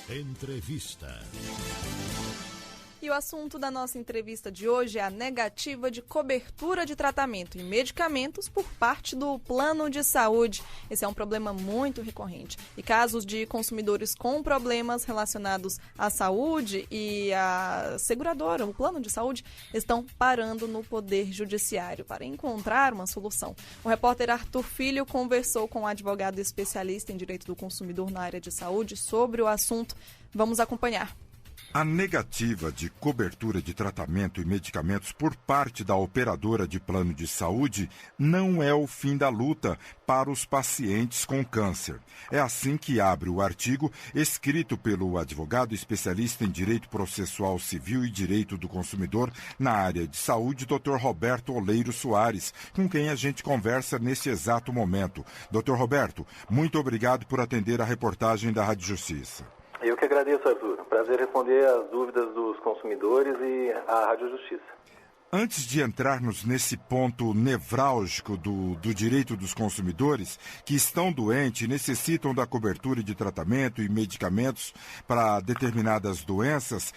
Entrevista. E o assunto da nossa entrevista de hoje é a negativa de cobertura de tratamento e medicamentos por parte do plano de saúde. Esse é um problema muito recorrente. E casos de consumidores com problemas relacionados à saúde e à seguradora, o plano de saúde, estão parando no Poder Judiciário para encontrar uma solução. O repórter Arthur Filho conversou com um advogado especialista em direito do consumidor na área de saúde sobre o assunto. Vamos acompanhar. A negativa de cobertura de tratamento e medicamentos por parte da operadora de plano de saúde não é o fim da luta para os pacientes com câncer. É assim que abre o artigo escrito pelo advogado especialista em direito processual civil e direito do consumidor na área de saúde, Dr. Roberto Oleiro Soares, com quem a gente conversa nesse exato momento. Dr. Roberto, muito obrigado por atender a reportagem da Rádio Justiça. Eu que agradeço, Arthur. Prazer responder as dúvidas dos consumidores e a Rádio Justiça. Antes de entrarmos nesse ponto nevrálgico do direito dos consumidores que estão doentes e necessitam da cobertura de tratamento e medicamentos para determinadas doenças,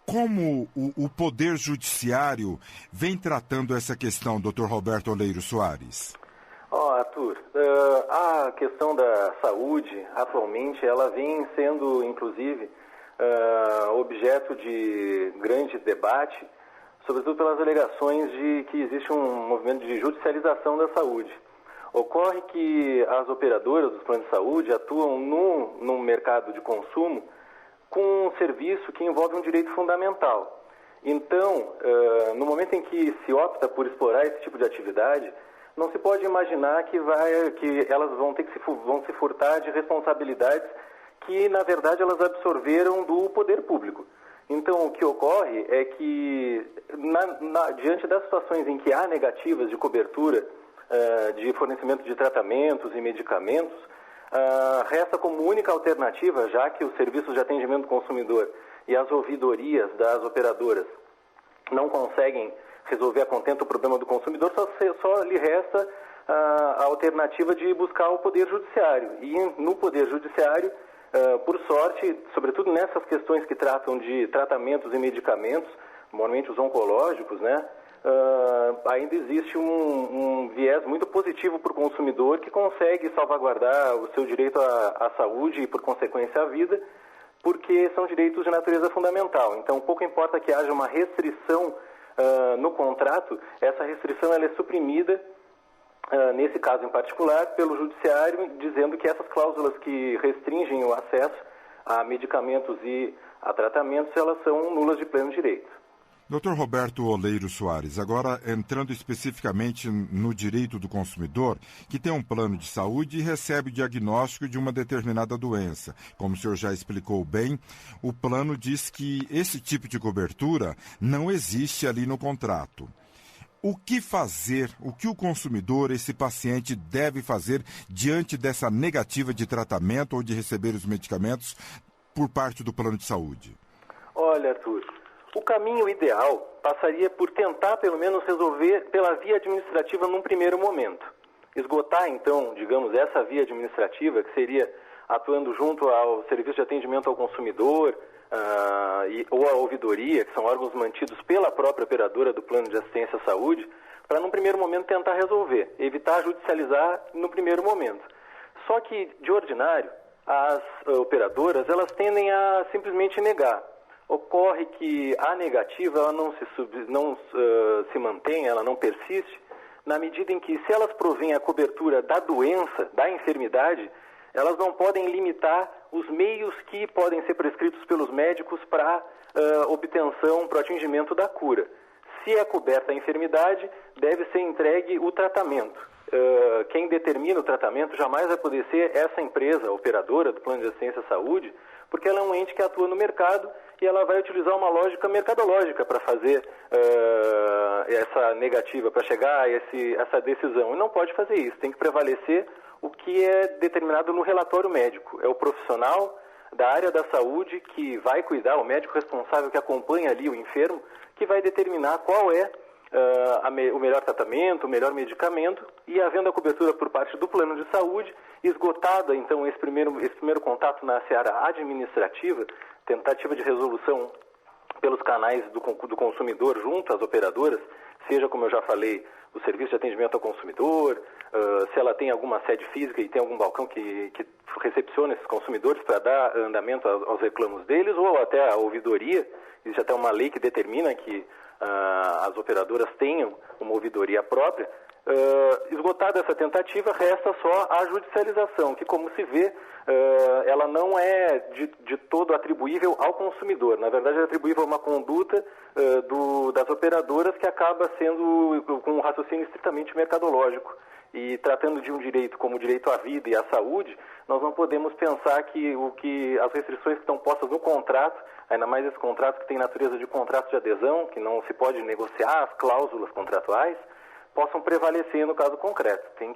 como o Poder Judiciário vem tratando essa questão, Dr. Roberto Oleiro Soares? Arthur, a questão da saúde, atualmente, ela vem sendo, inclusive, objeto de grande debate, sobretudo pelas alegações de que existe um movimento de judicialização da saúde. Ocorre que as operadoras dos planos de saúde atuam no mercado de consumo com um serviço que envolve um direito fundamental. Então, no momento em que se opta por explorar esse tipo de atividade, não se pode imaginar que elas vão se furtar de responsabilidades que, na verdade, elas absorveram do poder público. Então, o que ocorre é que, diante das situações em que há negativas de cobertura de fornecimento de tratamentos e medicamentos, resta como única alternativa, já que os serviços de atendimento ao consumidor e as ouvidorias das operadoras não conseguem resolver a contento o problema do consumidor, só lhe resta a alternativa de buscar o Poder Judiciário. E no Poder Judiciário, por sorte, sobretudo nessas questões que tratam de tratamentos e medicamentos, normalmente os oncológicos, ainda existe um viés muito positivo para o consumidor que consegue salvaguardar o seu direito à saúde e, por consequência, à vida, porque são direitos de natureza fundamental. Então, pouco importa que haja uma restrição no contrato, essa restrição ela é suprimida, nesse caso em particular, pelo Judiciário, dizendo que essas cláusulas que restringem o acesso a medicamentos e a tratamentos, elas são nulas de pleno direito. Dr. Roberto Oleiro Soares, agora entrando especificamente no direito do consumidor, que tem um plano de saúde e recebe o diagnóstico de uma determinada doença. Como o senhor já explicou bem, o plano diz que esse tipo de cobertura não existe ali no contrato. O que fazer, o que o consumidor, esse paciente, deve fazer diante dessa negativa de tratamento ou de receber os medicamentos por parte do plano de saúde? Olha, Arthur, o caminho ideal passaria por tentar, pelo menos, resolver pela via administrativa num primeiro momento. Esgotar, então, digamos, essa via administrativa, que seria atuando junto ao Serviço de Atendimento ao Consumidor ou à ouvidoria, que são órgãos mantidos pela própria operadora do Plano de Assistência à Saúde, para, num primeiro momento, tentar resolver, evitar judicializar no primeiro momento. Só que, de ordinário, as operadoras, elas tendem a simplesmente negar. Ocorre que a negativa ela não se mantém, ela não persiste, na medida em que, se elas provêm a cobertura da doença, da enfermidade, elas não podem limitar os meios que podem ser prescritos pelos médicos para obtenção, para o atingimento da cura. Se é coberta a enfermidade, deve ser entregue o tratamento. Quem determina o tratamento jamais vai poder ser essa empresa, a operadora do Plano de Assistência à Saúde, porque ela é um ente que atua no mercado e ela vai utilizar uma lógica mercadológica para fazer essa negativa, para chegar a essa decisão. E não pode fazer isso, tem que prevalecer o que é determinado no relatório médico. É o profissional da área da saúde que vai cuidar, o médico responsável que acompanha ali o enfermo, que vai determinar qual é o melhor tratamento, o melhor medicamento, e havendo a cobertura por parte do plano de saúde, esgotada então esse primeiro contato na seara administrativa, tentativa de resolução pelos canais do consumidor junto às operadoras, seja, como eu já falei, o serviço de atendimento ao consumidor, se ela tem alguma sede física e tem algum balcão que recepciona esses consumidores para dar andamento aos reclamos deles, ou até a ouvidoria. Existe até uma lei que determina que as operadoras tenham uma ouvidoria própria. Esgotada essa tentativa, resta só a judicialização, que, como se vê, ela não é de todo atribuível ao consumidor. Na verdade, é atribuível a uma conduta das operadoras que acaba sendo com um raciocínio estritamente mercadológico. E tratando de um direito como o direito à vida e à saúde, nós não podemos pensar que as restrições que estão postas no contrato, ainda mais esse contrato que tem natureza de contrato de adesão, que não se pode negociar as cláusulas contratuais, possam prevalecer no caso concreto. Tem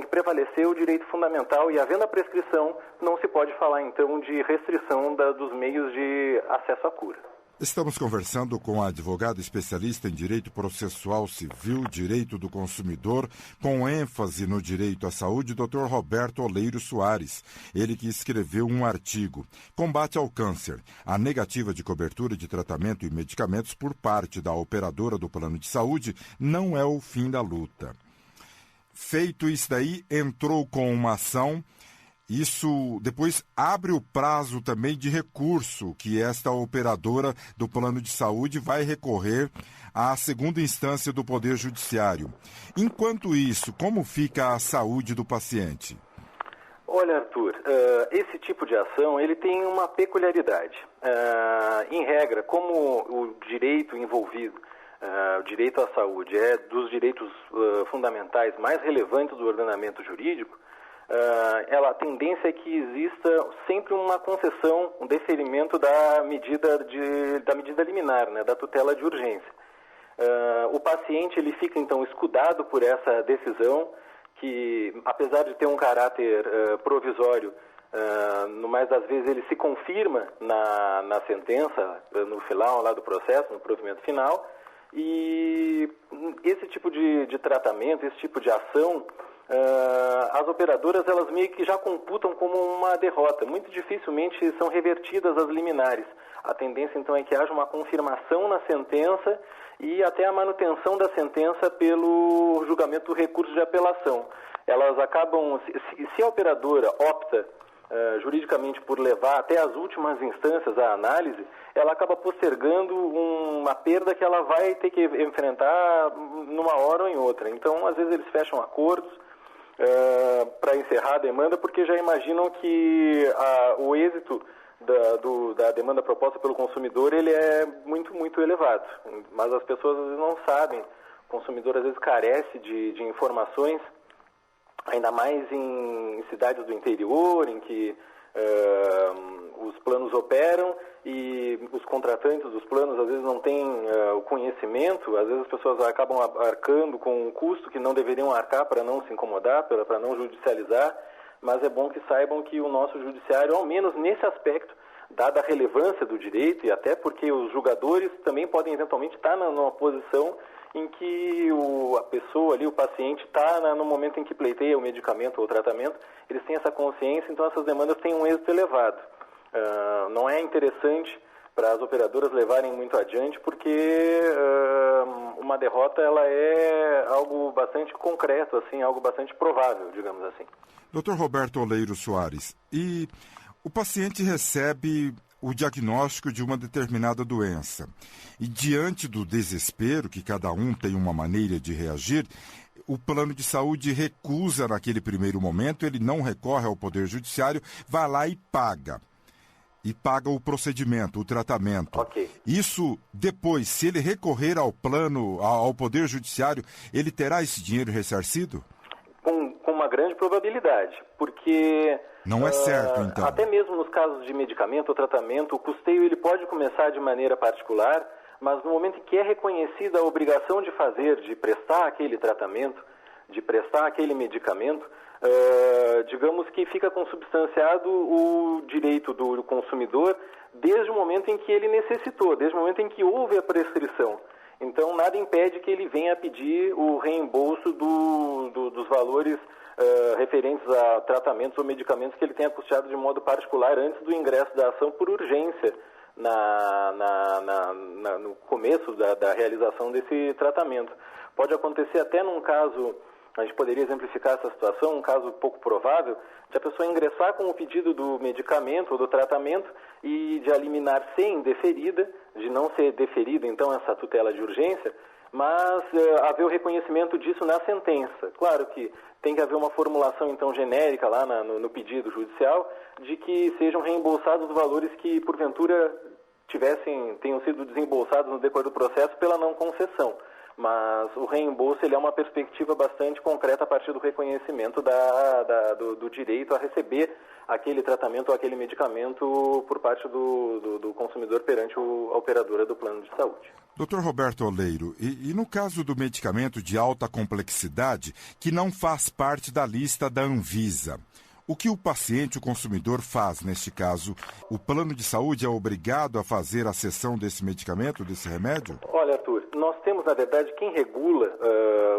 que prevalecer o direito fundamental, e havendo a prescrição, não se pode falar então de restrição dos meios de acesso à cura. Estamos conversando com a advogada especialista em direito processual civil, direito do consumidor, com ênfase no direito à saúde, Dr. Roberto Oleiro Soares. Ele que escreveu um artigo, Combate ao Câncer, a negativa de cobertura de tratamento e medicamentos por parte da operadora do plano de saúde não é o fim da luta. Feito isso daí, entrou com uma ação. Isso depois abre o prazo também de recurso que esta operadora do plano de saúde vai recorrer à segunda instância do Poder Judiciário. Enquanto isso, como fica a saúde do paciente? Olha, Arthur, esse tipo de ação ele tem uma peculiaridade. Em regra, como o direito envolvido, o direito à saúde é dos direitos fundamentais mais relevantes do ordenamento jurídico, a tendência é que exista sempre uma concessão, um deferimento da medida liminar, né, da tutela de urgência. O paciente ele fica então escudado por essa decisão, que apesar de ter um caráter provisório, no mais das vezes ele se confirma na sentença, no final lá do processo, no provimento final, e esse tipo de tratamento, esse tipo de ação, as operadoras elas meio que já computam como uma derrota. Muito dificilmente são revertidas as liminares. A tendência então é que haja uma confirmação na sentença e até a manutenção da sentença pelo julgamento do recurso de apelação. Elas acabam, se a operadora opta juridicamente por levar até as últimas instâncias a análise, ela acaba postergando uma perda que ela vai ter que enfrentar numa hora ou em outra. Então, às vezes eles fecham acordos para encerrar a demanda, porque já imaginam que o êxito da demanda proposta pelo consumidor ele é muito, muito elevado. Mas as pessoas às vezes não sabem, o consumidor às vezes carece de informações, ainda mais em cidades do interior, em que os planos operam e os contratantes dos planos às vezes não têm o conhecimento, às vezes as pessoas acabam arcando com um custo que não deveriam arcar para não se incomodar, para não judicializar, mas é bom que saibam que o nosso judiciário, ao menos nesse aspecto, dada a relevância do direito, e até porque os julgadores também podem eventualmente estar numa posição em que a pessoa ali, o paciente, está no momento em que pleiteia o medicamento ou o tratamento, eles têm essa consciência, então essas demandas têm um êxito elevado. Não é interessante para as operadoras levarem muito adiante, porque uma derrota ela é algo bastante concreto, assim, algo bastante provável, digamos assim. Dr. Roberto Oleiro Soares, e o paciente recebe o diagnóstico de uma determinada doença. E diante do desespero, que cada um tem uma maneira de reagir, o plano de saúde recusa naquele primeiro momento, ele não recorre ao Poder Judiciário, vai lá e paga. E paga o procedimento, o tratamento. Okay. Isso, depois, se ele recorrer ao plano, ao Poder Judiciário, ele terá esse dinheiro ressarcido? Com uma grande probabilidade, porque... Não é certo, então. Até mesmo nos casos de medicamento ou tratamento, o custeio ele pode começar de maneira particular, mas no momento em que é reconhecida a obrigação de fazer, de prestar aquele tratamento, de prestar aquele medicamento, digamos que fica consubstanciado o direito do consumidor desde o momento em que ele necessitou, desde o momento em que houve a prescrição. Então, nada impede que ele venha a pedir o reembolso dos valores referentes a tratamentos ou medicamentos que ele tenha custeado de modo particular antes do ingresso da ação por urgência no começo da realização desse tratamento. Pode acontecer até num caso, a gente poderia exemplificar essa situação, um caso pouco provável, de a pessoa ingressar com o pedido do medicamento ou do tratamento e de a liminar ser indeferida, de não ser deferida, então, essa tutela de urgência, mas haver o reconhecimento disso na sentença. Claro que tem que haver uma formulação, então, genérica lá no pedido judicial de que sejam reembolsados os valores que, porventura, tenham sido desembolsados no decorrer do processo pela não concessão. Mas o reembolso ele é uma perspectiva bastante concreta a partir do reconhecimento do direito a receber aquele tratamento ou aquele medicamento por parte do consumidor perante a operadora do plano de saúde. Dr. Roberto Oleiro, e no caso do medicamento de alta complexidade que não faz parte da lista da Anvisa, o que o paciente, o consumidor, faz neste caso? O plano de saúde é obrigado a fazer a cessão desse medicamento, desse remédio? Olha, Arthur, nós temos, na verdade, quem regula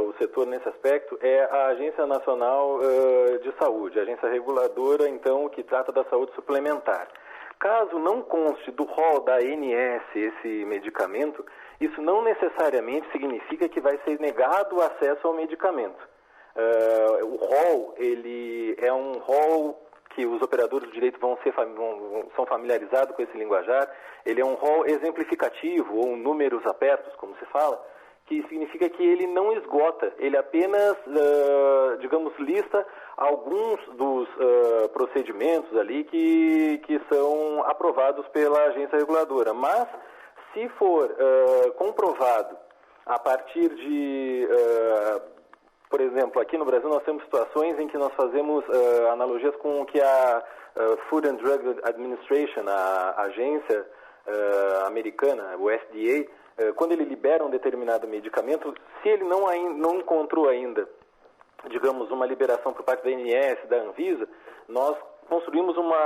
o setor nesse aspecto é a Agência Nacional de Saúde, a agência reguladora, então, que trata da saúde suplementar. Caso não conste do rol da ANS esse medicamento, isso não necessariamente significa que vai ser negado o acesso ao medicamento. O rol, ele é um rol que os operadores do direito são familiarizados com esse linguajar. Ele é um rol exemplificativo, ou números apertos, como se fala, que significa que ele não esgota, ele apenas, lista alguns dos procedimentos ali que são aprovados pela agência reguladora. Mas, se for comprovado a partir de... Por exemplo, aqui no Brasil nós temos situações em que nós fazemos analogias com o que a Food and Drug Administration, a agência americana, o FDA, quando ele libera um determinado medicamento, se ele não encontrou ainda, digamos, uma liberação por parte da ANS, da Anvisa, nós construímos uma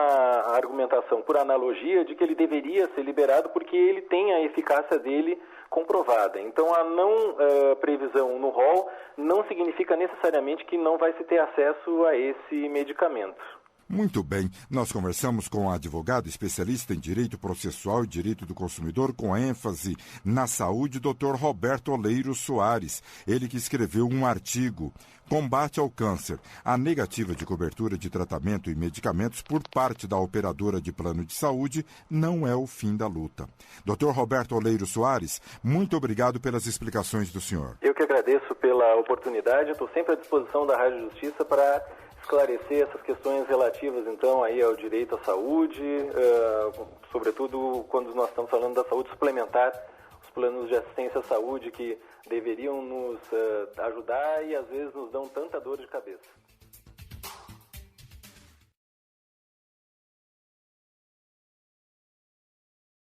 argumentação por analogia de que ele deveria ser liberado porque ele tem a eficácia dele comprovada. Então, a não previsão no rol não significa necessariamente que não vai se ter acesso a esse medicamento. Muito bem, nós conversamos com a advogada especialista em direito processual e direito do consumidor com ênfase na saúde, Dr. Roberto Oleiro Soares, ele que escreveu um artigo, Combate ao Câncer, a negativa de cobertura de tratamento e medicamentos por parte da operadora de plano de saúde não é o fim da luta. Dr. Roberto Oleiro Soares, muito obrigado pelas explicações do senhor. Eu que agradeço pela oportunidade, estou sempre à disposição da Rádio Justiça para esclarecer essas questões relativas, então, aí ao direito à saúde, sobretudo quando nós estamos falando da saúde suplementar, os planos de assistência à saúde que deveriam nos ajudar e às vezes nos dão tanta dor de cabeça.